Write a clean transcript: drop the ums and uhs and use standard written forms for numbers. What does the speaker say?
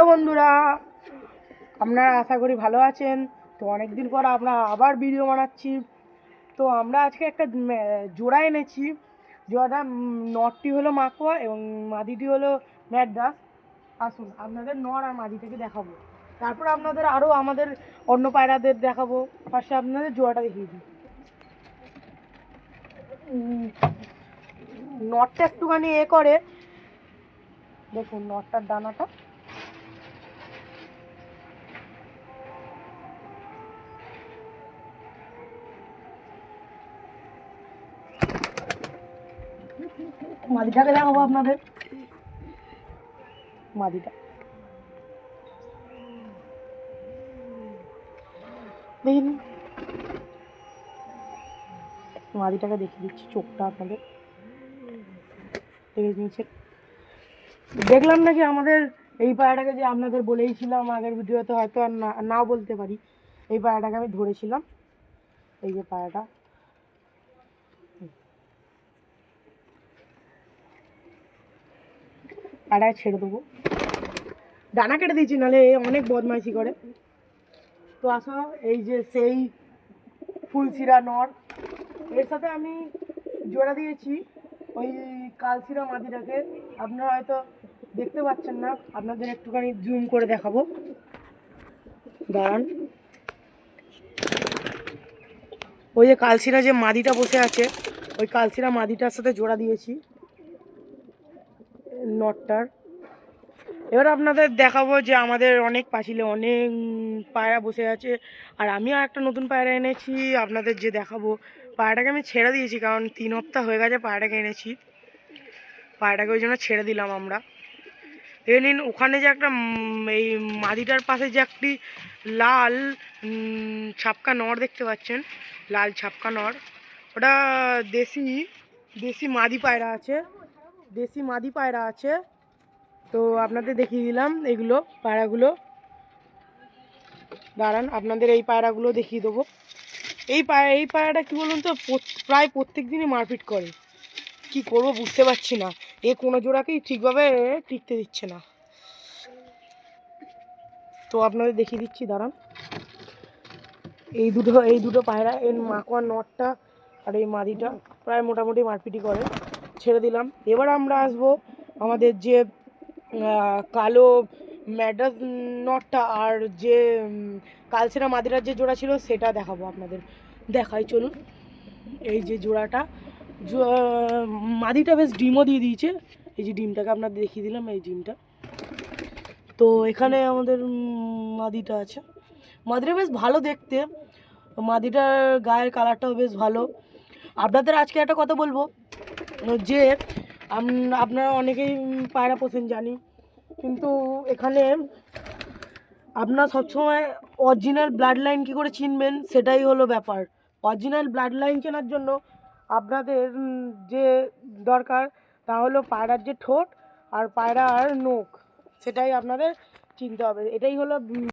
বন্ধুরা, আপনারা আশা করি ভালো আছেন। তো অনেকদিন পর আমরা আবার ভিডিও বানাচ্ছি। তো আমরা আজকে একটা জোড়া এনেছি। জোড়াটা নরটি হলো মাকোয়া এবং মাদিটি হলো ম্যাড্রাস। আসুন আপনাদের নর আর মাদিটাকে দেখাবো, তারপর আপনাদের আরও আমাদের অন্য পায়রাদের দেখাবো। ফার্স্টে আপনাদের জোড়াটা দেখিয়ে দিই। নরটা একটুখানি করে দেখুন, নরটার দানাটা মাদিটাকে দেখাবো আপনাদের। মাদিটা দেখুন, মাদিটাকে দেখিয়ে দিচ্ছি, চোখটা আপনাদের দেখে নিয়েছেন। দেখলাম নাকি আমাদের এই পায়রাটাকে, যে আপনাদের বলেইছিলাম আগের ভিডিওতে, হয়তো আর নাও বলতে পারি, এই পায়রাটাকে আমি ধরেছিলাম। এই যে পায়রাটা, পায়রায় ছেড়ে দেবো, ডানা কেটে দিয়েছি, নাহলে অনেক বদমাইশি করে। তো আসো, এই যে সেই ফুলশিরা নর, এর সাথে আমি জোড়া দিয়েছি ওই কালশিরা মাদিটাকে। আপনারা হয়তো দেখতে পাচ্ছেন না, আপনাদের একটুখানি জুম করে দেখাবো, দাঁড়ান। ওই যে কালশিরা যে মাদিটা বসে আছে, ওই কালশিরা মাদিটার সাথে জোড়া দিয়েছি নটটার। এবার আপনাদের দেখাবো যে আমাদের অনেক পাঁচিলে অনেক পায়রা বসে আছে, আর আমিও একটা নতুন পায়রা এনেছি আপনাদের যে দেখাবো। পায়রাটাকে আমি ছেড়ে দিয়েছি, কারণ 3 সপ্তাহ হয়ে গেছে পায়রাটাকে এনেছি। পায়রাটাকে ওই জন্য ছেড়ে দিলাম আমরা। এই নিন, ওখানে যে একটা এই মাদিটার পাশে যে একটি লাল ছাপকা নর দেখতে পাচ্ছেন, লাল ছাপকা নর, ওটা দেশি দেশি মাদি পায়রা আছে, দেশি মাদি পায়রা আছে। তো আপনাদের দেখিয়ে দিলাম এইগুলো পায়রাগুলো। দাঁড়ান, আপনাদের এই পায়রাগুলো দেখিয়ে দেবো। এই পায়রাটা কী বলুন তো, প্রায় প্রত্যেক দিনই মারপিট করে। কি করব বুঝতে পারছি না, এ কোনো জোড়াকেই ঠিকভাবে টিকতে দিচ্ছে না। তো আপনাদের দেখিয়ে দিচ্ছি, দাঁড়ান। এই দুটো পায়রা, এর মাকোয়া নটটা আর এই মাদিটা প্রায় মোটামুটি মারপিটি করে, ছেড়ে দিলাম। এবার আমরা আসবো আমাদের যে কালো ম্যাড্রাস নটটা আর যে কালচেরা মাদিরার যে জোড়া ছিল সেটা দেখাবো আপনাদের। দেখাই চলুন। এই যে জোড়াটা, মাদিটা বেশ ডিমও দিয়ে দিয়েছে। এই যে ডিমটাকে আপনাদের দেখিয়ে দিলাম, এই ডিমটা। তো এখানে আমাদের মাদিটা আছে। মাদিটা বেশ ভালো দেখতে, মাদিটার গায়ের কালারটাও বেশ ভালো। আপনাদের আজকে একটা কথা বলবো, যে আপনারা অনেকেই পায়রা পোষেন জানি, কিন্তু এখানে আপনারা সবসময় অরিজিনাল ব্লাড লাইন কী করে চিনবেন, সেটাই হলো ব্যাপার। অরিজিনাল ব্লাড লাইন চেনার জন্য আপনাদের যে দরকার তা হলো পায়রার যে ঠোঁট আর পায়রার নখ, সেটাই আপনাদের চিনতে হবে। এটাই হলো